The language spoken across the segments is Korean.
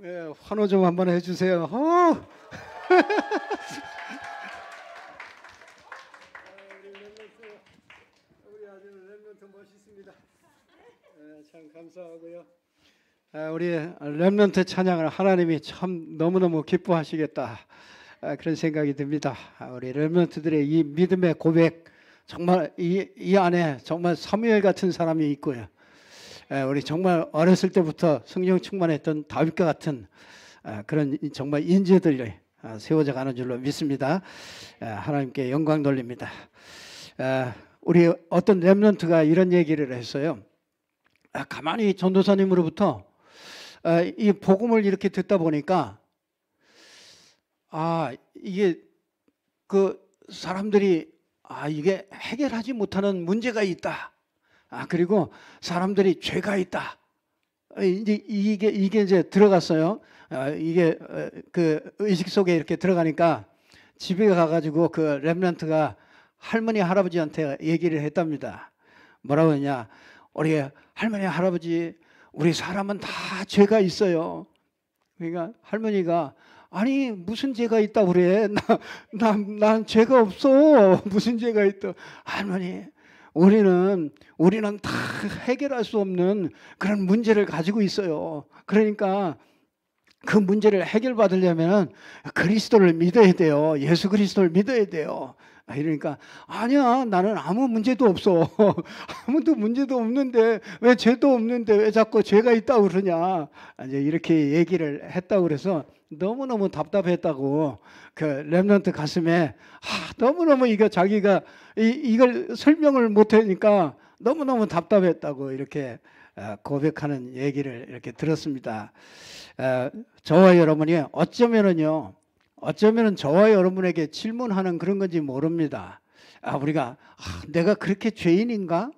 네, 환호 좀 한번 해주세요. 우리 아주 렘넌트 멋있습니다. 참 감사하고요. 우리 렘넌트 찬양을 하나님이 참 너무너무 기뻐하시겠다, 그런 생각이 듭니다. 우리 렘넌트들의 이 믿음의 고백, 정말 이 안에 정말 사무엘 같은 사람이 있고요. 우리 정말 어렸을 때부터 성령 충만했던 다윗과 같은 그런 정말 인재들이 세워져 가는 줄로 믿습니다. 하나님께 영광 돌립니다. 우리 어떤 렘넌트가 이런 얘기를 했어요. 가만히 전도사님으로부터 이 복음을 이렇게 듣다 보니까 이게 그 사람들이 이게 해결하지 못하는 문제가 있다. 그리고 사람들이 죄가 있다. 이제 이게 이제 들어갔어요. 이게 그 의식 속에 이렇게 들어가니까 집에 가가지고 그 렘넌트가 할머니 할아버지한테 얘기를 했답니다. 뭐라고 했냐? 우리 할머니 할아버지, 우리 사람은 다 죄가 있어요. 그러니까 할머니가 아니 무슨 죄가 있다고 그래? 난 죄가 없어. 무슨 죄가 있다? 할머니, 우리는 다 해결할 수 없는 그런 문제를 가지고 있어요. 그러니까 그 문제를 해결받으려면 그리스도를 믿어야 돼요. 예수 그리스도를 믿어야 돼요. 이러니까 아니야, 나는 아무 문제도 없어. 아무도 문제도 없는데 왜 죄도 없는데 왜 자꾸 죄가 있다고 그러냐. 이제 이렇게 얘기를 했다고 그래서 너무너무 답답했다고, 그 렘넌트 가슴에 너무너무 이거 자기가 이걸 설명을 못하니까 너무너무 답답했다고 이렇게 고백하는 얘기를 이렇게 들었습니다. 저와 여러분이 어쩌면은 저와 여러분에게 질문하는 그런 건지 모릅니다. 우리가 내가 그렇게 죄인인가?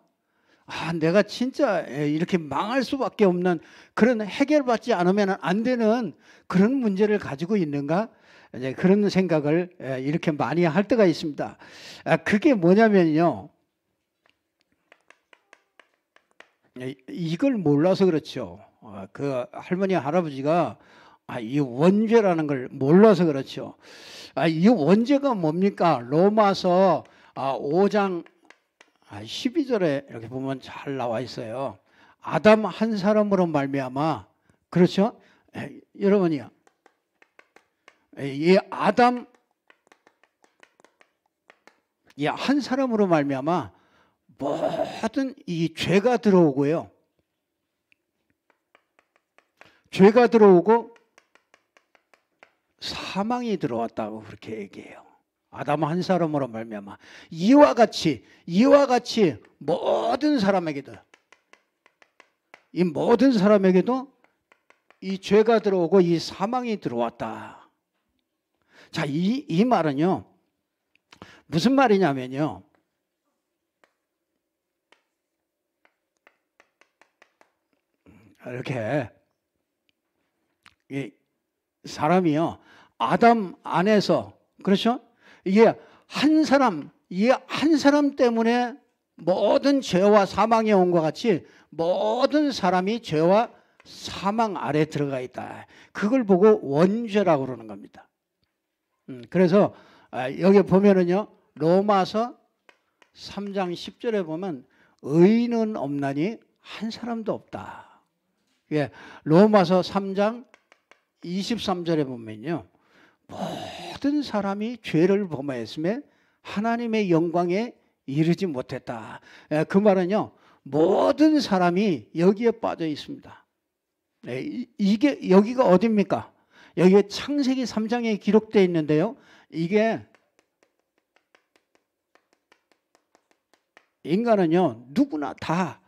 내가 진짜 이렇게 망할 수밖에 없는 그런 해결받지 않으면 안 되는 그런 문제를 가지고 있는가? 이제 그런 생각을 이렇게 많이 할 때가 있습니다. 그게 뭐냐면요, 이걸 몰라서 그렇죠. 그 할머니 할아버지가 이 원죄라는 걸 몰라서 그렇죠. 이 원죄가 뭡니까? 로마서 5장 12절에 이렇게 보면 잘 나와 있어요. 아담 한 사람으로 말미암아, 그렇죠? 여러분이요, 이 아담 한 사람으로 말미암아 모든 이 죄가 들어오고요. 죄가 들어오고 사망이 들어왔다고 그렇게 얘기해요. 아담 한 사람으로 말미암아 이와 같이 모든 사람에게도, 이 모든 사람에게도 이 죄가 들어오고 이 사망이 들어왔다. 자, 이 말은요, 무슨 말이냐면요, 이렇게 이 사람이요, 아담 안에서, 그렇죠? 이게 한 사람 때문에 모든 죄와 사망이 온 것 같이 모든 사람이 죄와 사망 아래 들어가 있다. 그걸 보고 원죄라고 그러는 겁니다. 그래서 여기 보면은요, 로마서 3장 10절에 보면 의인은 없나니 한 사람도 없다. 예, 로마서 3장 23절에 보면요, 모든 사람이 죄를 범하였음에 하나님의 영광에 이르지 못했다. 그 말은요, 모든 사람이 여기에 빠져 있습니다. 이게 여기가 어디입니까? 여기에 창세기 3장에 기록되어 있는데요, 이게 인간은요, 누구나 다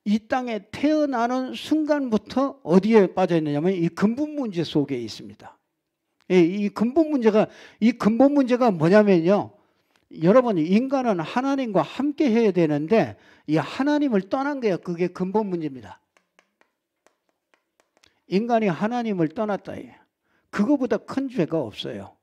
이 땅에 태어나는 순간부터 어디에 빠져 있느냐면 이 근본 문제 속에 있습니다. 이 근본 문제가 뭐냐면요, 여러분, 인간은 하나님과 함께 해야 되는데 이 하나님을 떠난 거예요. 그게 근본 문제입니다. 인간이 하나님을 떠났다. 그거보다 큰 죄가 없어요.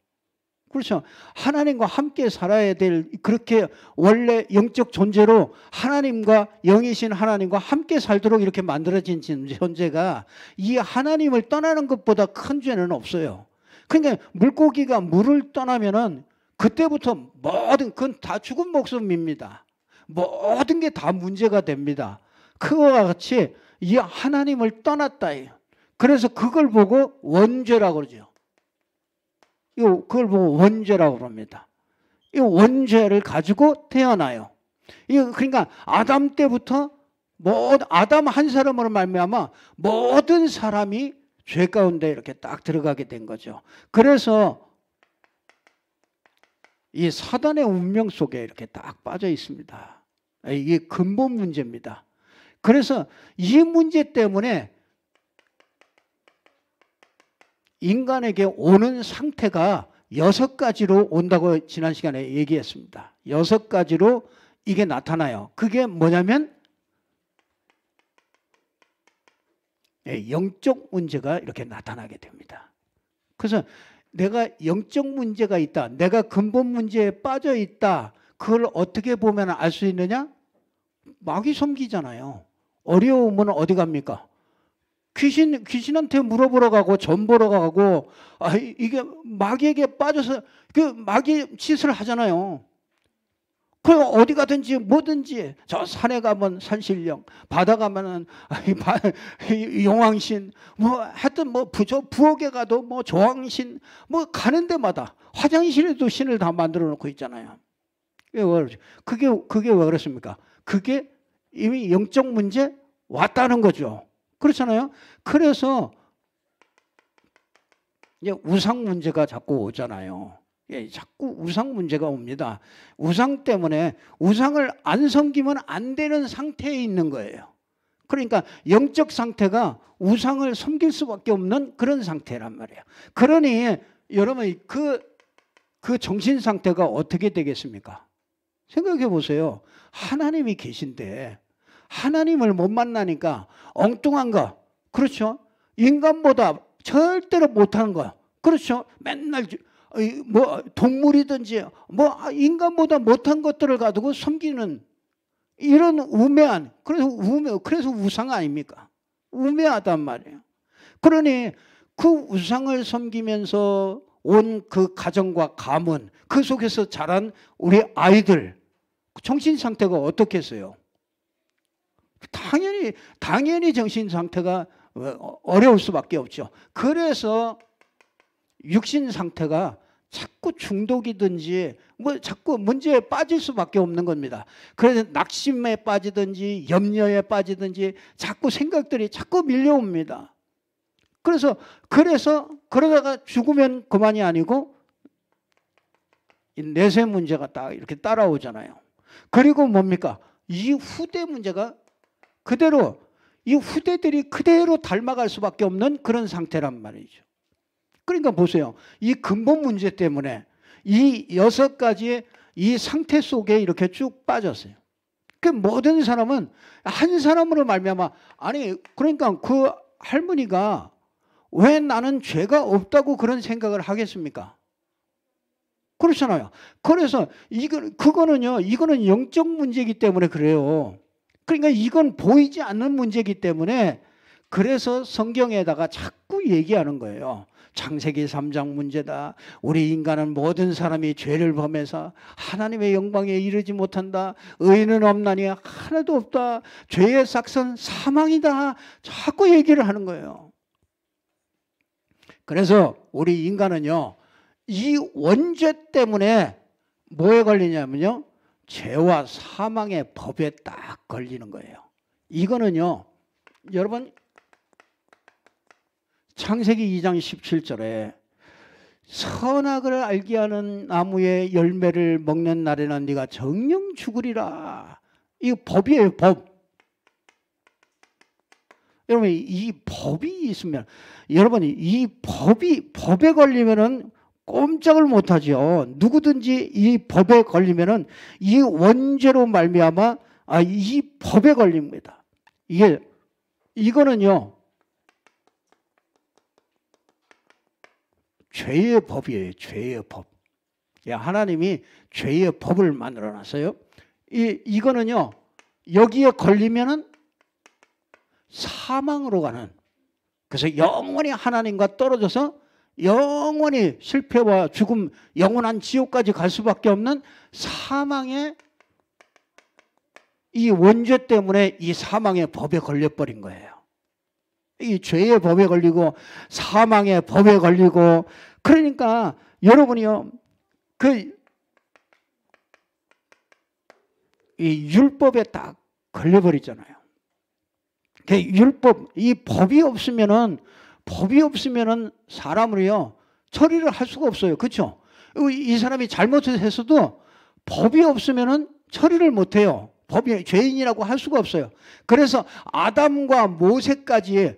그렇죠. 하나님과 함께 살아야 될, 그렇게 원래 영적 존재로 하나님과, 영이신 하나님과 함께 살도록 이렇게 만들어진 존재가 이 하나님을 떠나는 것보다 큰 죄는 없어요. 그러니까 물고기가 물을 떠나면은 그때부터 모든, 그건 다 죽은 목숨입니다. 모든 게 다 문제가 됩니다. 그와 같이 이 하나님을 떠났다. 그래서 그걸 보고 원죄라고 그러죠. 그걸 보고 원죄라고 그럽니다. 이 원죄를 가지고 태어나요. 그러니까 아담 때부터 아담 한 사람으로 말미암아 모든 사람이 죄 가운데 이렇게 딱 들어가게 된 거죠. 그래서 이 사단의 운명 속에 이렇게 딱 빠져 있습니다. 이게 근본 문제입니다. 그래서 이 문제 때문에 인간에게 오는 상태가 6가지로 온다고 지난 시간에 얘기했습니다. 6가지로 이게 나타나요. 그게 뭐냐면 영적 문제가 이렇게 나타나게 됩니다. 그래서 내가 영적 문제가 있다, 내가 근본 문제에 빠져 있다, 그걸 어떻게 보면 알 수 있느냐? 마귀 섬기잖아요. 어려우면 어디 갑니까? 귀신한테 물어보러 가고 점 보러 가고, 이게 마귀에게 빠져서 그 마귀 짓을 하잖아요. 그 어디 가든지 뭐든지, 저 산에 가면 산신령, 바다 가면은 용왕신, 뭐 하여튼 뭐 부엌에 가도 뭐 조왕신, 뭐 가는 데마다 화장실에도 신을 다 만들어 놓고 있잖아요. 그게 왜 그렇습니까? 그게 이미 영적 문제 왔다는 거죠. 그렇잖아요. 그래서 이제 우상 문제가 자꾸 오잖아요. 자꾸 우상 문제가 옵니다. 우상 때문에 우상을 안 섬기면 안 되는 상태에 있는 거예요. 그러니까 영적 상태가 우상을 섬길 수밖에 없는 그런 상태란 말이에요. 그러니 여러분 그 정신 상태가 어떻게 되겠습니까? 생각해 보세요. 하나님이 계신데 하나님을 못 만나니까 엉뚱한 거, 그렇죠? 인간보다 절대로 못하는 거, 그렇죠? 맨날 뭐 동물이든지 뭐 인간보다 못한 것들을 가지고 섬기는 이런 우매한, 그래서 우상 아닙니까? 우매하단 말이에요. 그러니 그 우상을 섬기면서 온 그 가정과 가문, 그 속에서 자란 우리 아이들 정신 상태가 어떻겠어요? 당연히 정신 상태가 어려울 수밖에 없죠. 그래서 육신 상태가 자꾸 중독이든지 뭐 자꾸 문제에 빠질 수밖에 없는 겁니다. 그래서 낙심에 빠지든지 염려에 빠지든지 자꾸 생각들이 자꾸 밀려옵니다. 그래서 그러다가 죽으면 그만이 아니고 내세 문제가 딱 이렇게 따라오잖아요. 그리고 뭡니까? 이 후대 문제가 그대로, 이 후대들이 그대로 닮아갈 수밖에 없는 그런 상태란 말이죠. 그러니까 보세요. 이 근본 문제 때문에 이 6가지의 이 상태 속에 이렇게 쭉 빠졌어요. 그 모든 사람은 한 사람으로 말미암아, 아니 그러니까 그 할머니가 왜 나는 죄가 없다고 그런 생각을 하겠습니까? 그렇잖아요. 그래서 이거는 영적 문제이기 때문에 그래요. 그러니까 이건 보이지 않는 문제이기 때문에 그래서 성경에다가 자꾸 얘기하는 거예요. 창세기 3장 문제다. 우리 인간은 모든 사람이 죄를 범해서 하나님의 영광에 이르지 못한다. 의인은 없나니 하나도 없다. 죄의 삭은 사망이다. 자꾸 얘기를 하는 거예요. 그래서 우리 인간은요, 이 원죄 때문에 뭐에 걸리냐면요, 죄와 사망의 법에 딱 걸리는 거예요. 이거는요, 여러분 창세기 2장 17절에 선악을 알게 하는 나무의 열매를 먹는 날에는 네가 정령 죽으리라. 이거 법이에요, 법. 여러분 이 법이 있으면, 여러분이 이 법에 걸리면은 꼼짝을 못하죠. 누구든지 이 법에 걸리면은 이 원죄로 말미암아 이 법에 걸립니다. 이거는요 죄의 법이에요. 죄의 법. 예, 하나님이 죄의 법을 만들어 놨어요. 이거는요, 여기에 걸리면은 사망으로 가는, 그래서 영원히 하나님과 떨어져서 영원히 실패와 죽음, 영원한 지옥까지 갈 수밖에 없는 사망의 이 원죄 때문에 이 사망의 법에 걸려버린 거예요. 이 죄의 법에 걸리고 사망의 법에 걸리고, 그러니까 여러분이요, 이 율법에 딱 걸려버리잖아요. 율법, 이 법이 없으면은 사람을요 처리를 할 수가 없어요. 그렇죠? 이 사람이 잘못을 했어도 법이 없으면은 처리를 못 해요. 법이 죄인이라고 할 수가 없어요. 그래서 아담과 모세까지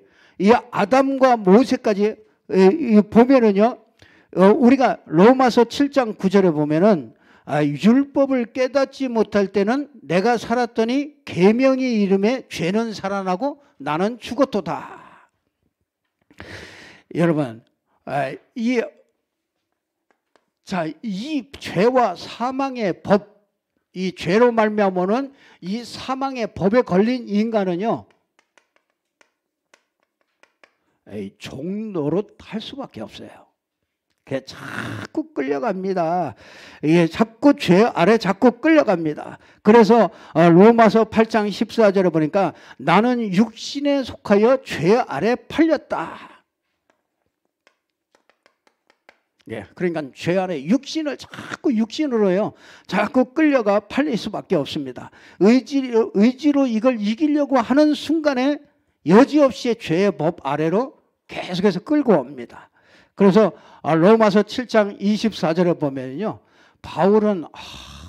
보면은요, 우리가 로마서 7장 9절에 보면은 율법을 깨닫지 못할 때는 내가 살았더니 계명이 이름에 죄는 살아나고 나는 죽었도다. 여러분, 이 죄와 사망의 법, 이 죄로 말미암아는 이 사망의 법에 걸린 인간은요, 종노릇 할 수밖에 없어요. 자꾸 끌려갑니다. 자꾸 죄 아래 자꾸 끌려갑니다. 그래서 로마서 8장 14절에 보니까 나는 육신에 속하여 죄 아래 팔렸다. 그러니까 죄 아래 자꾸 육신으로요, 자꾸 끌려가 팔릴 수밖에 없습니다. 의지로 이걸 이기려고 하는 순간에 여지없이 죄의 법 아래로 계속해서 끌고 옵니다. 그래서 로마서 7장 24절에 보면요, 바울은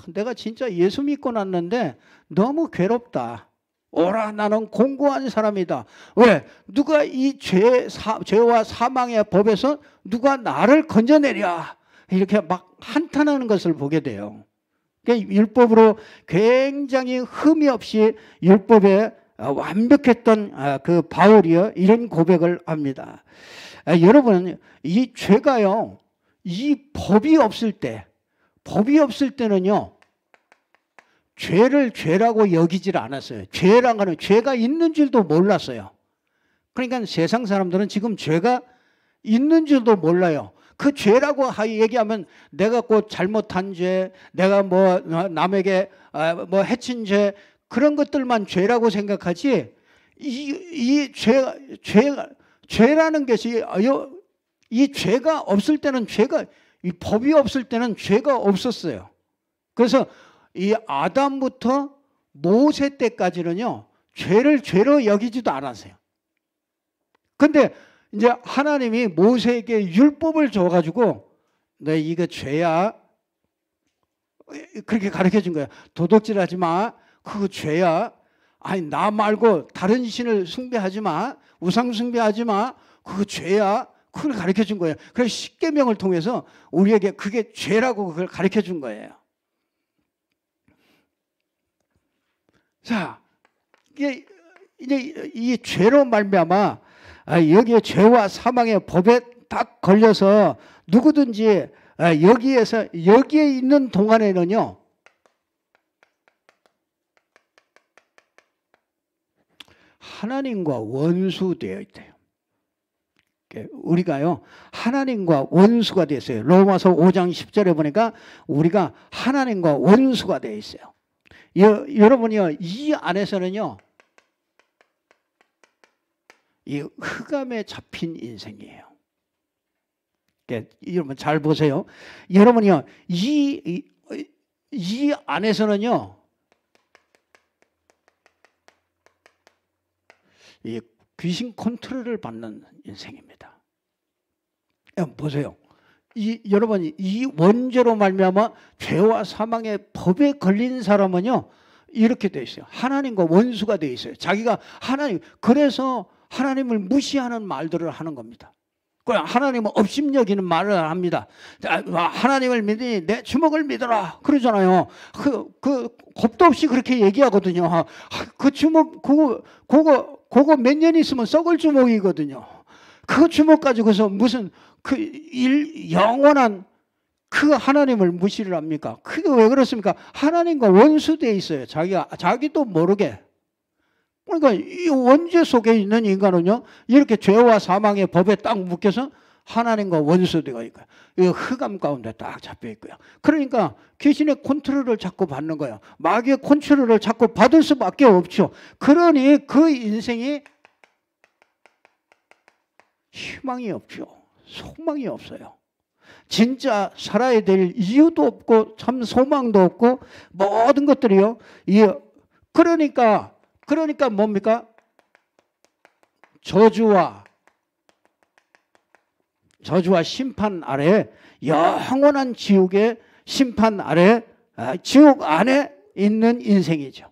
내가 진짜 예수 믿고 났는데 너무 괴롭다. 오라, 나는 공고한 사람이다. 왜? 누가 이 죄와 사망의 법에서 누가 나를 건져내랴. 이렇게 막 한탄하는 것을 보게 돼요. 그러니까 율법으로 굉장히 흠이 없이 율법에 완벽했던 그 바울이요, 이런 고백을 합니다. 여러분, 이 죄가요, 이 법이 없을 때는요, 죄를 죄라고 여기질 않았어요. 죄란 거는 죄가 있는 줄도 몰랐어요. 그러니까 세상 사람들은 지금 죄가 있는 줄도 몰라요. 그 죄라고 얘기하면 내가 꼭 잘못한 죄, 내가 뭐 남에게 뭐 해친 죄, 그런 것들만 죄라고 생각하지, 죄라는 것이, 이 죄가 없을 때는 이 법이 없을 때는 죄가 없었어요. 그래서 이 아담부터 모세 때까지는요, 죄를 죄로 여기지도 않았어요. 근데 이제 하나님이 모세에게 율법을 줘가지고 너 이거 죄야, 그렇게 가르쳐 준 거야. 도둑질하지 마, 그거 죄야. 아니, 나 말고 다른 신을 숭배하지 마, 우상 숭배하지 마, 그거 죄야. 그걸 가르쳐 준 거예요. 그래서 십계명을 통해서 우리에게 그게 죄라고 그걸 가르쳐 준 거예요. 자, 이제 이 죄로 말미암아 여기에 죄와 사망의 법에 딱 걸려서 누구든지 여기에 있는 동안에는요, 하나님과 원수되어 있대요. 우리가요, 하나님과 원수가 되어 있어요. 로마서 5장 10절에 보니까 우리가 하나님과 원수가 되어 있어요. 여러분이요, 이 안에서는요, 이 흑암에 잡힌 인생이에요. 여러분 잘 보세요. 여러분이요, 이 안에서는요, 이 귀신 컨트롤을 받는 인생입니다. 보세요. 여러분, 이 원죄로 말미암아 죄와 사망의 법에 걸린 사람은요, 이렇게 돼 있어요. 하나님과 원수가 돼 있어요. 자기가 그래서 하나님을 무시하는 말들을 하는 겁니다. 하나님은 업심여기는 말을 합니다. 하나님을 믿으니 내 주먹을 믿어라 그러잖아요. 겁도 없이 그렇게 얘기하거든요. 그 주먹 그거 몇 년 있으면 썩을 주먹이거든요. 그 주먹 가지고서 무슨 영원한 그 하나님을 무시를 합니까? 그게 왜 그렇습니까? 하나님과 원수되어 있어요. 자기도 모르게. 그러니까 이 원죄 속에 있는 인간은요, 이렇게 죄와 사망의 법에 딱 묶여서 하나님과 원수되어 있고요. 이 흑암 가운데 딱 잡혀 있고요. 그러니까 귀신의 컨트롤을 자꾸 받는 거예요. 마귀의 컨트롤을 자꾸 받을 수밖에 없죠. 그러니 그 인생이 희망이 없죠. 소망이 없어요. 진짜 살아야 될 이유도 없고 참 소망도 없고 모든 것들이요. 그러니까 뭡니까? 저주와 심판 아래, 영원한 지옥의 심판 아래, 지옥 안에 있는 인생이죠.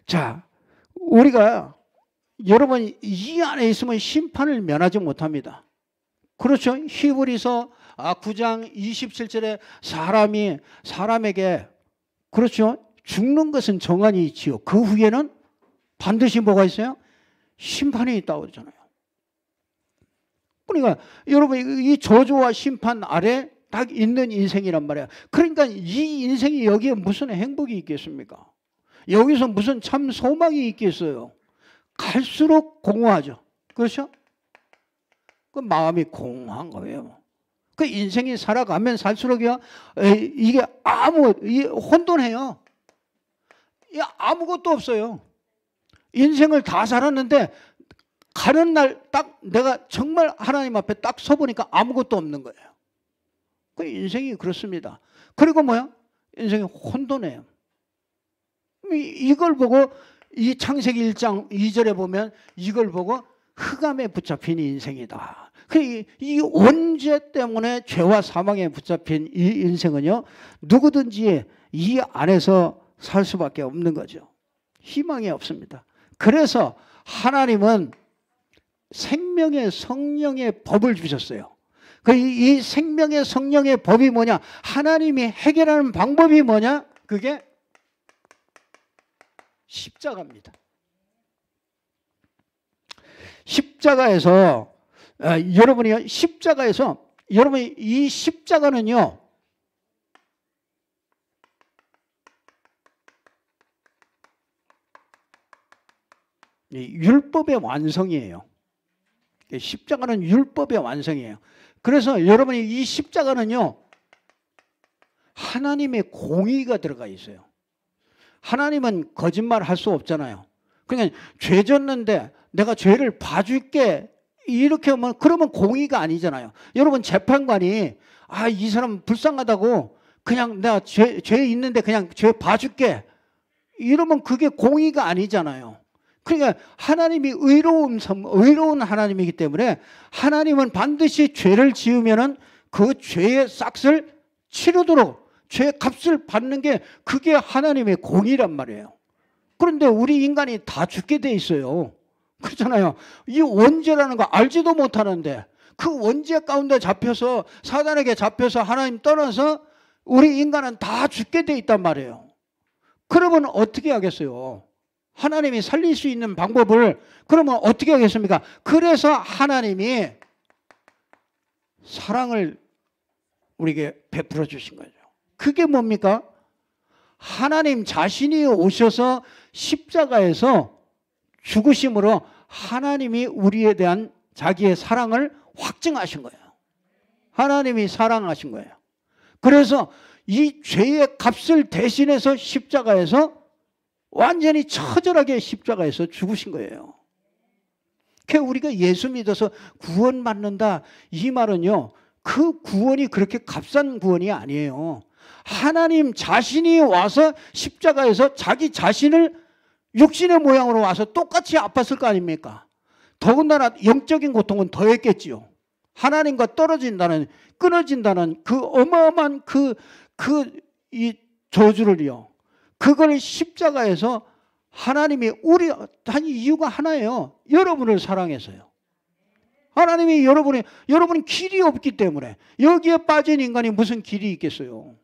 자, 우리가 여러분 이 안에 있으면 심판을 면하지 못합니다. 그렇죠? 히브리서 9장 27절에 사람에게 그렇죠? 죽는 것은 정한이 있지요. 그 후에는 반드시 뭐가 있어요? 심판이 있다고 그러잖아요. 그러니까 여러분 이 저주와 심판 아래 딱 있는 인생이란 말이야. 그러니까 이 인생이 여기에 무슨 행복이 있겠습니까? 여기서 무슨 참 소망이 있겠어요? 갈수록 공허하죠. 그렇죠? 그 마음이 공허한 거예요. 그 인생이 살아가면 살수록이요, 이게 혼돈해요. 아무것도 없어요. 인생을 다 살았는데 가는 날 딱 내가 정말 하나님 앞에 딱 서보니까 아무것도 없는 거예요. 그 인생이 그렇습니다. 그리고 뭐야? 인생이 혼돈해요. 이걸 보고 이 창세기 1장 2절에 보면 이걸 보고 흑암에 붙잡힌 인생이다. 이 원죄 때문에 죄와 사망에 붙잡힌 이 인생은요, 누구든지 이 안에서 살 수밖에 없는 거죠. 희망이 없습니다. 그래서 하나님은 생명의 성령의 법을 주셨어요. 이 생명의 성령의 법이 뭐냐? 하나님이 해결하는 방법이 뭐냐? 그게 십자가입니다. 십자가에서 여러분이 이 십자가는요, 율법의 완성이에요. 십자가는 율법의 완성이에요. 그래서 여러분이 이 십자가는요, 하나님의 공의가 들어가 있어요. 하나님은 거짓말 할 수 없잖아요. 그러니까 죄 졌는데 내가 죄를 봐줄게 이렇게 하면 그러면 공의가 아니잖아요. 여러분 재판관이 이 사람 불쌍하다고 그냥 내가 죄 있는데 그냥 죄 봐줄게 이러면 그게 공의가 아니잖아요. 그러니까 하나님이 의로운 하나님이기 때문에 하나님은 반드시 죄를 지으면은 그 죄의 싹을 치르도록 죄의 값을 받는 게 그게 하나님의 공의란 말이에요. 그런데 우리 인간이 다 죽게 돼 있어요. 그렇잖아요. 이 원죄라는 거 알지도 못하는데 그 원죄 가운데 잡혀서 사단에게 잡혀서 하나님 떠나서 우리 인간은 다 죽게 돼 있단 말이에요. 그러면 어떻게 하겠어요? 하나님이 살릴 수 있는 방법을 그러면 어떻게 하겠습니까? 그래서 하나님이 사랑을 우리에게 베풀어 주신 거죠. 그게 뭡니까? 하나님 자신이 오셔서 십자가에서 죽으심으로 하나님이 우리에 대한 자기의 사랑을 확증하신 거예요. 하나님이 사랑하신 거예요. 그래서 이 죄의 값을 대신해서 십자가에서 완전히 처절하게 십자가에서 죽으신 거예요. 그러니까 우리가 예수 믿어서 구원받는다 이 말은요, 그 구원이 그렇게 값싼 구원이 아니에요. 하나님 자신이 와서 십자가에서 자기 자신을 육신의 모양으로 와서 똑같이 아팠을 거 아닙니까? 더군다나 영적인 고통은 더했겠지요. 하나님과 끊어진다는 그 어마어마한 이 저주를요. 그걸 십자가에서 하나님이 한 이유가 하나예요. 여러분을 사랑해서요. 하나님이 여러분이 길이 없기 때문에 여기에 빠진 인간이 무슨 길이 있겠어요.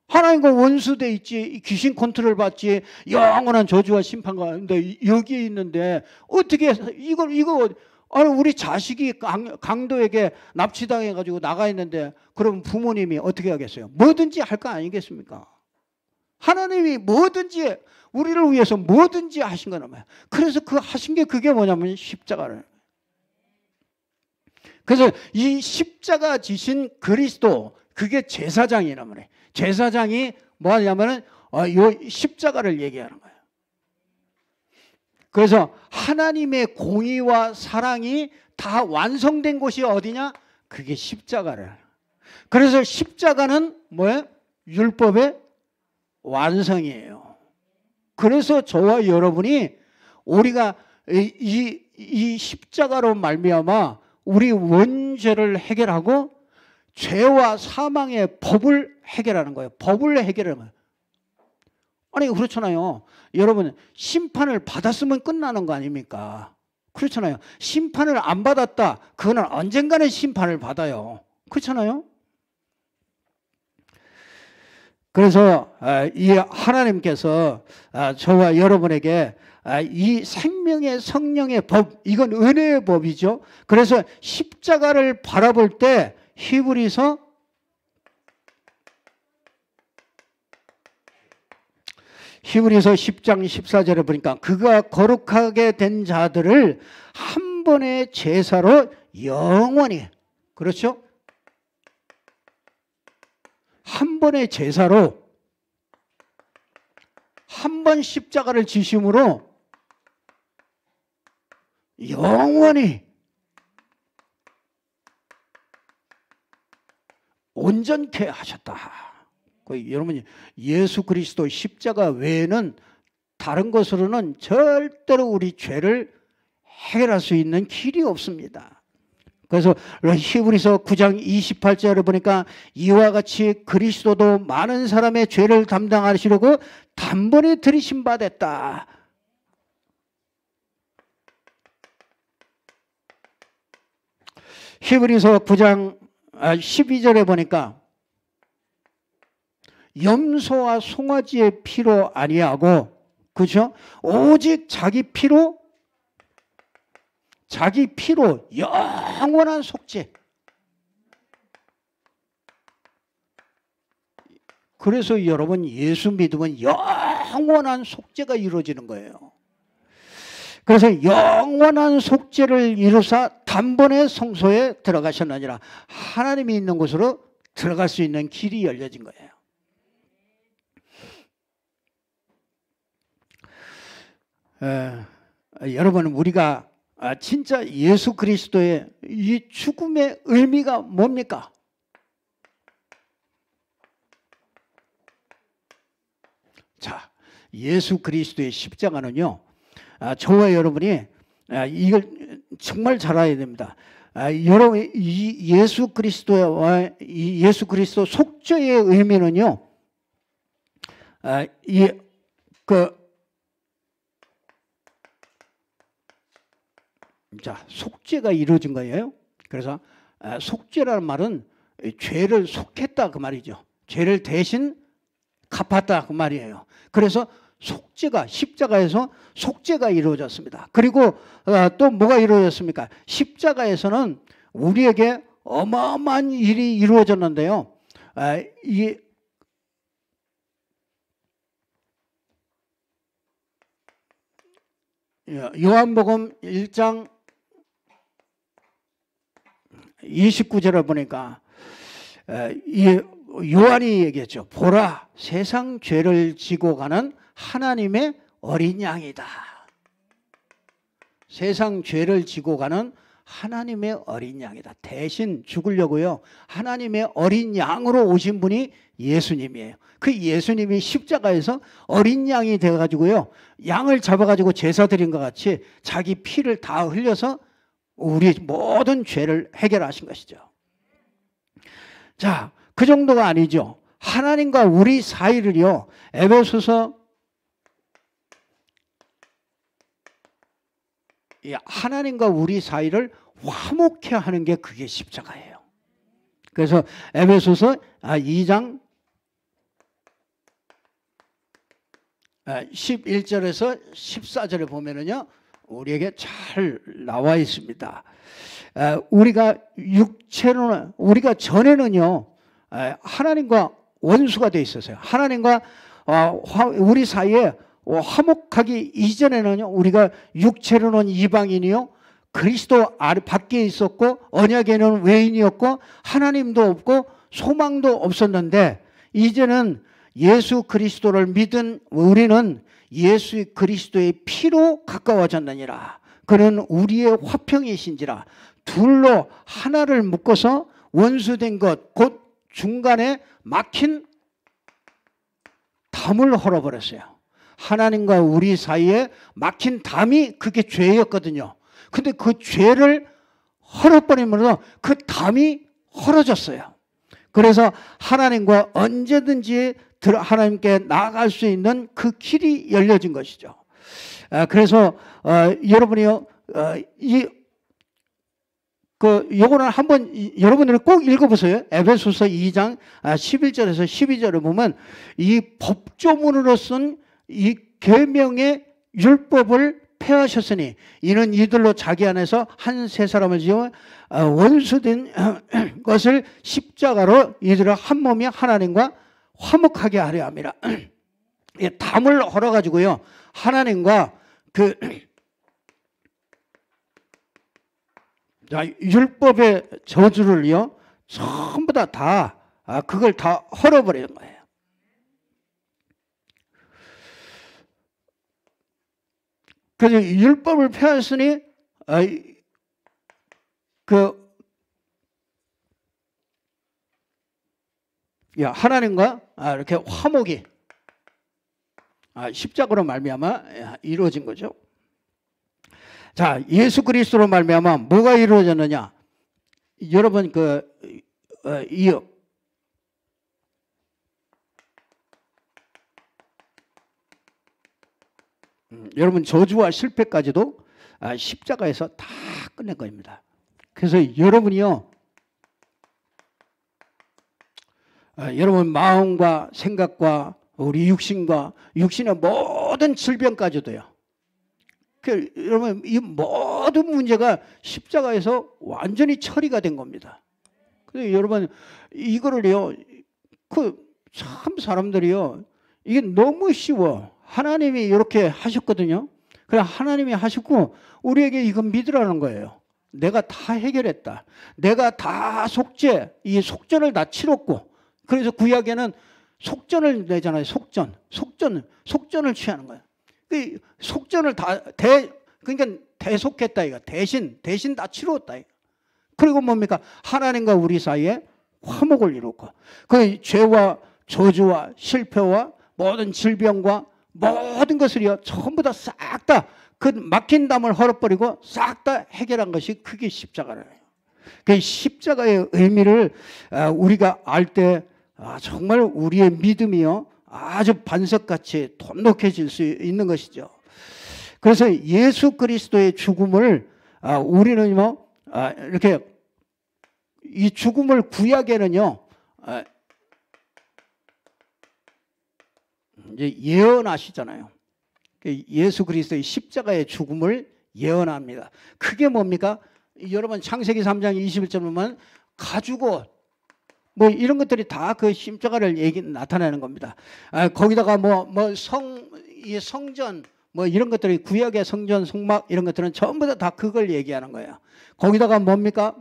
하나님과 원수돼 있지, 귀신 컨트롤 받지, 영원한 저주와 심판 가운데 여기에 있는데 어떻게 이거 아니 우리 자식이 강도에게 납치당해가지고 나가 있는데 그럼 부모님이 어떻게 하겠어요? 뭐든지 할 거 아니겠습니까? 하나님이 뭐든지 우리를 위해서 뭐든지 하신 거란 말이에요. 그래서 그 하신 게 그게 뭐냐면 십자가를. 그래서 이 십자가 지신 그리스도 그게 제사장이란 말이에요. 제사장이 뭐 하냐면은 이 십자가를 얘기하는 거예요. 그래서 하나님의 공의와 사랑이 다 완성된 곳이 어디냐? 그게 십자가를. 그래서 십자가는 뭐예요? 율법의 완성이에요. 그래서 저와 여러분이 우리가 이 십자가로 말미암아 우리 원죄를 해결하고 죄와 사망의 법을 해결하는 거예요. 법을 해결하는 거예요. 아니 그렇잖아요. 여러분 심판을 받았으면 끝나는 거 아닙니까? 그렇잖아요. 심판을 안 받았다. 그거는 언젠가는 심판을 받아요. 그렇잖아요. 그래서 이 하나님께서 저와 여러분에게 이 생명의 성령의 법, 이건 은혜의 법이죠. 그래서 십자가를 바라볼 때 히브리서 10장 14절에 보니까 그가 거룩하게 된 자들을 한 번의 제사로 영원히, 그렇죠? 한 번의 제사로 한 번 십자가를 지심으로 영원히 온전케 하셨다. 여러분이 예수 그리스도 십자가 외에는 다른 것으로는 절대로 우리 죄를 해결할 수 있는 길이 없습니다. 그래서 히브리서 9장 28절에 보니까 이와 같이 그리스도도 많은 사람의 죄를 담당하시려고 단번에 들이심 받았다. 히브리서 9장 12절에 보니까 염소와 송아지의 피로 아니하고, 그렇죠? 오직 자기 피로 영원한 속죄. 그래서 여러분 예수 믿으면 영원한 속죄가 이루어지는 거예요. 그래서 영원한 속죄를 이루사 단번에 성소에 들어가셨느니라. 하나님이 있는 곳으로 들어갈 수 있는 길이 열려진 거예요. 여러분 우리가 진짜 예수 그리스도의 이 죽음의 의미가 뭡니까? 자, 예수 그리스도의 십자가는요, 저와 여러분이 이걸 정말 잘 알아야 됩니다. 여러분 이 예수 그리스도의 예수 그리스도 속죄의 의미는요, 자, 속죄가 이루어진 거예요. 그래서 속죄라는 말은 죄를 속했다 그 말이죠. 죄를 대신 갚았다 그 말이에요. 그래서 속죄가 십자가에서 속죄가 이루어졌습니다. 그리고 또 뭐가 이루어졌습니까? 십자가에서는 우리에게 어마어마한 일이 이루어졌는데요. 이 요한복음 1장 29절을 보니까 이 요한이 얘기했죠. 보라, 세상 죄를 지고 가는 하나님의 어린 양이다. 세상 죄를 지고 가는 하나님의 어린 양이다. 대신 죽으려고요, 하나님의 어린 양으로 오신 분이 예수님이에요. 그 예수님이 십자가에서 어린 양이 되어가지고요, 양을 잡아가지고 제사 드린 것 같이 자기 피를 다 흘려서 우리 모든 죄를 해결하신 것이죠. 자, 그 정도가 아니죠. 하나님과 우리 사이를요, 에베소서 하나님과 우리 사이를 화목케 하는 게 그게 십자가예요. 그래서 에베소서 2장 11절에서 14절에 보면은요, 우리에게 잘 나와 있습니다. 우리가 육체로는, 우리가 전에는요 하나님과 원수가 돼 있었어요. 하나님과 우리 사이에 화목하기 이전에는요 우리가 육체로는 이방인이요 그리스도 밖에 있었고 언약에는 외인이었고 하나님도 없고 소망도 없었는데, 이제는 예수 그리스도를 믿은 우리는 예수 그리스도의 피로 가까워졌느니라. 그는 우리의 화평이신지라. 둘로 하나를 묶어서 원수된 것 곧 중간에 막힌 담을 헐어버렸어요. 하나님과 우리 사이에 막힌 담이 그게 죄였거든요. 근데 그 죄를 헐어버리면서 그 담이 헐어졌어요. 그래서 하나님과 언제든지 하나님께 나아갈 수 있는 그 길이 열려진 것이죠. 그래서 여러분이요 요거는 한번 여러분들이 꼭 읽어보세요. 에베소서 2장 11절에서 12절을 보면 이 법조문으로 쓴 이 계명의 율법을 폐하셨으니 이는 이들로 자기 안에서 한 세 사람을 지어 원수된 것을 십자가로 이들을 한 몸이 하나님과 화목하게 하려 함이라. 담을 헐어가지고요 하나님과 그 율법의 저주를요 전부 다 그걸 다 헐어버리는 거예요. 그래서 율법을 폐하였으니 하나님과 이렇게 화목이 십자가로 말미암아 이루어진 거죠. 자, 예수 그리스도로 말미암아 뭐가 이루어졌느냐? 여러분 여러분 저주와 실패까지도 십자가에서 다 끝낸 겁니다. 그래서 여러분이요 여러분 마음과 생각과 우리 육신의 모든 질병까지도요. 여러분 이 모든 문제가 십자가에서 완전히 처리가 된 겁니다. 그래서 여러분 이거를요 참 사람들이요 이게 너무 쉬워. 하나님이 이렇게 하셨거든요. 그래 하나님이 하시고 우리에게 이거 믿으라는 거예요. 내가 다 해결했다. 내가 다 이 속전을 다 치렀고, 그래서 구약에는 속전을 내잖아요. 속전을 취하는 거예요. 그 속전을 그러니까 대속했다 이거. 대신 다 치렀다 이거. 그리고 뭡니까? 하나님과 우리 사이에 화목을 이루고, 그 죄와 저주와 실패와 모든 질병과 모든 것을요 전부 다 싹 다 그 막힌 담을 헐어버리고 싹 다 해결한 것이 그게 십자가예요. 그 십자가의 의미를 우리가 알 때 정말 우리의 믿음이요 아주 반석같이 돈독해질 수 있는 것이죠. 그래서 예수 그리스도의 죽음을 우리는 이렇게 이 죽음을 구약에는요 이제 예언하시잖아요. 예수 그리스도의 십자가의 죽음을 예언합니다. 그게 뭡니까? 여러분 창세기 3장 21절 보면 가죽옷 뭐 이런 것들이 다 그 십자가를 나타내는 겁니다. 거기다가 이 성전 뭐 이런 것들이 구약의 성전 성막 이런 것들은 전부 다 그걸 얘기하는 거예요. 거기다가 뭡니까?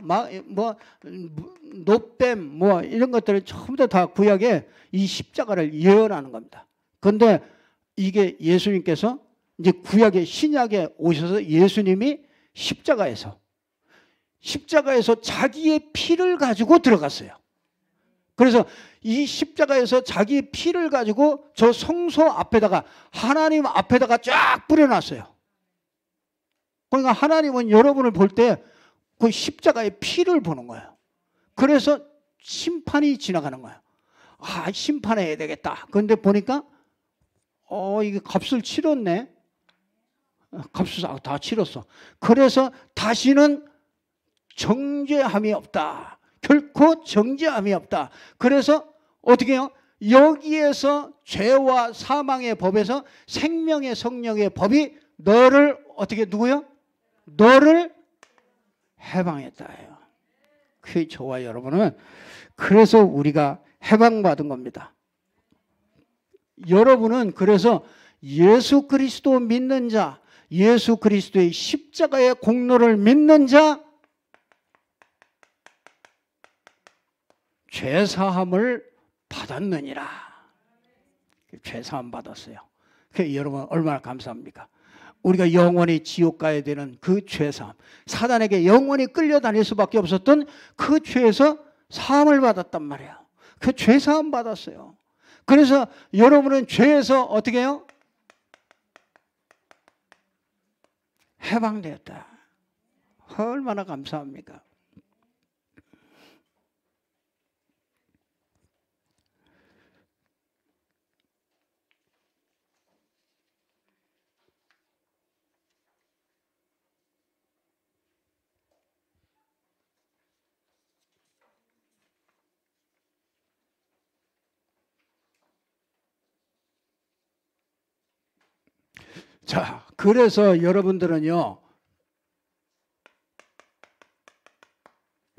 노뱀 뭐 이런 것들은 전부 다 구약에 이 십자가를 예언하는 겁니다. 그런데 이게 예수님께서 이제 구약의 신약에 오셔서 예수님이 십자가에서 자기의 피를 가지고 들어갔어요. 그래서 이 십자가에서 자기의 피를 가지고 저 성소 앞에다가 하나님 앞에다가 쫙 뿌려놨어요. 그러니까 하나님은 여러분을 볼 때 그 십자가의 피를 보는 거예요. 그래서 심판이 지나가는 거예요. 심판해야 되겠다. 그런데 보니까 이게 값을 치렀네. 값을 다 치렀어. 그래서 다시는 정죄함이 없다. 결코 정죄함이 없다. 그래서 어떻게 해요? 여기에서 죄와 사망의 법에서 생명의 성령의 법이 너를 어떻게 누구요? 너를 해방했다예요. 그 저와 여러분은 그래서 우리가 해방받은 겁니다. 여러분은 그래서 예수 그리스도 믿는 자, 예수 그리스도의 십자가의 공로를 믿는 자, 죄사함을 받았느니라. 죄사함 받았어요. 그 여러분 얼마나 감사합니까? 우리가 영원히 지옥 가야 되는 그 죄사함, 사단에게 영원히 끌려다닐 수밖에 없었던 그 죄에서 사함을 받았단 말이에요. 그 죄사함 받았어요. 그래서 여러분은 죄에서 어떻게 해요? 해방되었다. 얼마나 감사합니까? 자, 그래서 여러분들은요,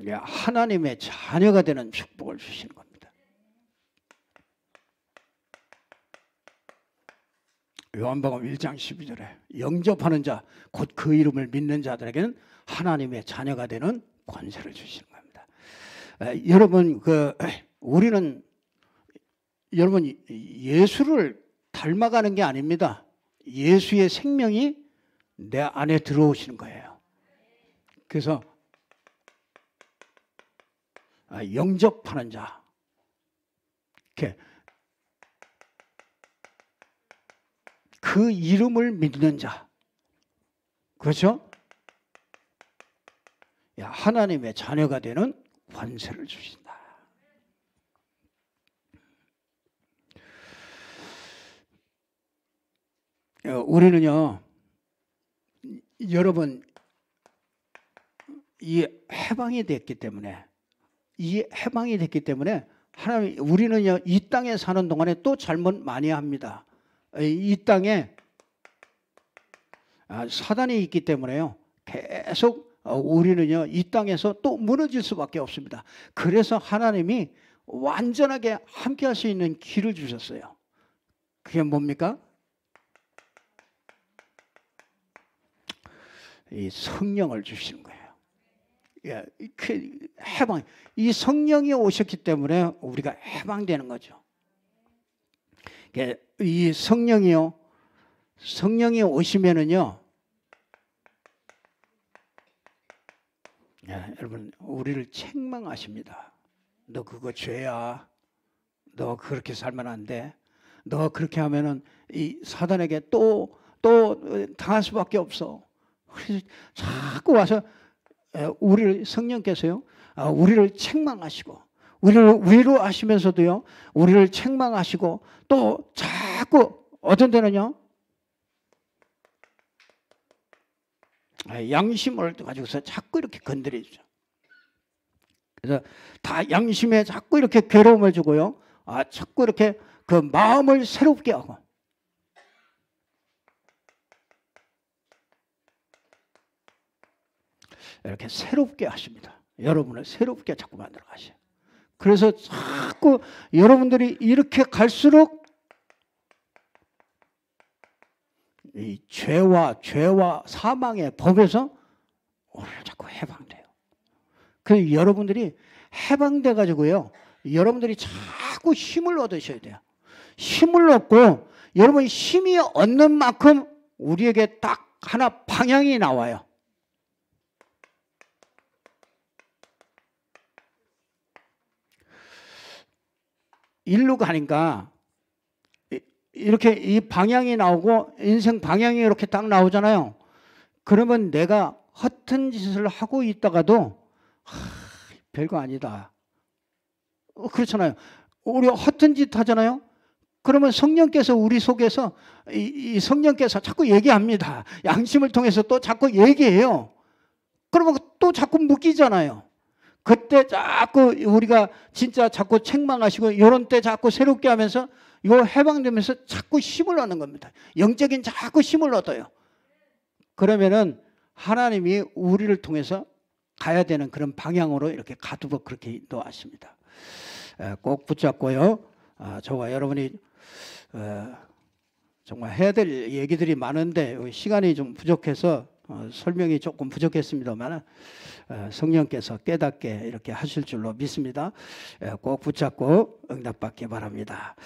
하나님의 자녀가 되는 축복을 주시는 겁니다. 요한복음 1장 12절에 영접하는 자, 곧 그 이름을 믿는 자들에게는 하나님의 자녀가 되는 권세를 주시는 겁니다. 여러분, 우리는 여러분 예수를 닮아가는 게 아닙니다. 예수의 생명이 내 안에 들어오시는 거예요. 그래서 영접하는 자, 이렇게 그 이름을 믿는 자, 그렇죠? 하나님의 자녀가 되는 권세를 주신다. 우리는요, 여러분, 이 해방이 됐기 때문에, 하나님, 우리는요, 이 땅에 사는 동안에 또 잘못 많이 합니다. 이 땅에 사단이 있기 때문에요, 계속 우리는요, 이 땅에서 또 무너질 수밖에 없습니다. 그래서 하나님이 완전하게 함께 할 수 있는 길을 주셨어요. 그게 뭡니까? 이 성령을 주시는 거예요. 해방. 이 성령이 오셨기 때문에 우리가 해방되는 거죠. 이 성령이 오시면은요, 여러분, 우리를 책망하십니다. 너 그거 죄야. 너 그렇게 살면 안 돼. 너 그렇게 하면은 이 사단에게 또 당할 수밖에 없어. 자꾸 와서 우리를, 성령께서요, 우리를 책망하시고, 우리를 위로하시면서도요, 우리를 책망하시고, 또 자꾸 어떤 데는요, 양심을 가지고서 자꾸 이렇게 건드려주죠. 그래서 다 양심에 자꾸 이렇게 괴로움을 주고요, 자꾸 이렇게 그 마음을 새롭게 하고, 이렇게 새롭게 하십니다. 여러분을 새롭게 자꾸 만들어 가셔요. 그래서 자꾸 여러분들이 이렇게 갈수록 이 죄와 사망의 법에서 오늘 자꾸 해방돼요. 그래서 여러분들이 해방돼 가지고요, 여러분들이 자꾸 힘을 얻으셔야 돼요. 힘을 얻고 여러분이 힘이 얻는 만큼 우리에게 딱 하나 방향이 나와요. 일로 가니까 이렇게 이 방향이 나오고 인생 방향이 이렇게 딱 나오잖아요. 그러면 내가 허튼 짓을 하고 있다가도 별거 아니다. 그렇잖아요. 우리 허튼 짓 하잖아요. 그러면 성령께서 우리 속에서 이 성령께서 자꾸 얘기합니다. 양심을 통해서 또 자꾸 얘기해요. 그러면 또 자꾸 묶이잖아요. 그때 자꾸 우리가 진짜 자꾸 책망하시고 이런 때 자꾸 새롭게 하면서 이거 해방되면서 자꾸 힘을 얻는 겁니다. 영적인 자꾸 힘을 얻어요. 그러면은 하나님이 우리를 통해서 가야 되는 그런 방향으로 이렇게 가도록 그렇게 인도하십니다. 꼭 붙잡고요. 저와 여러분이 정말 해야 될 얘기들이 많은데 시간이 좀 부족해서 설명이 조금 부족했습니다만 성령께서 깨닫게 이렇게 하실 줄로 믿습니다. 꼭 붙잡고 응답받기 바랍니다.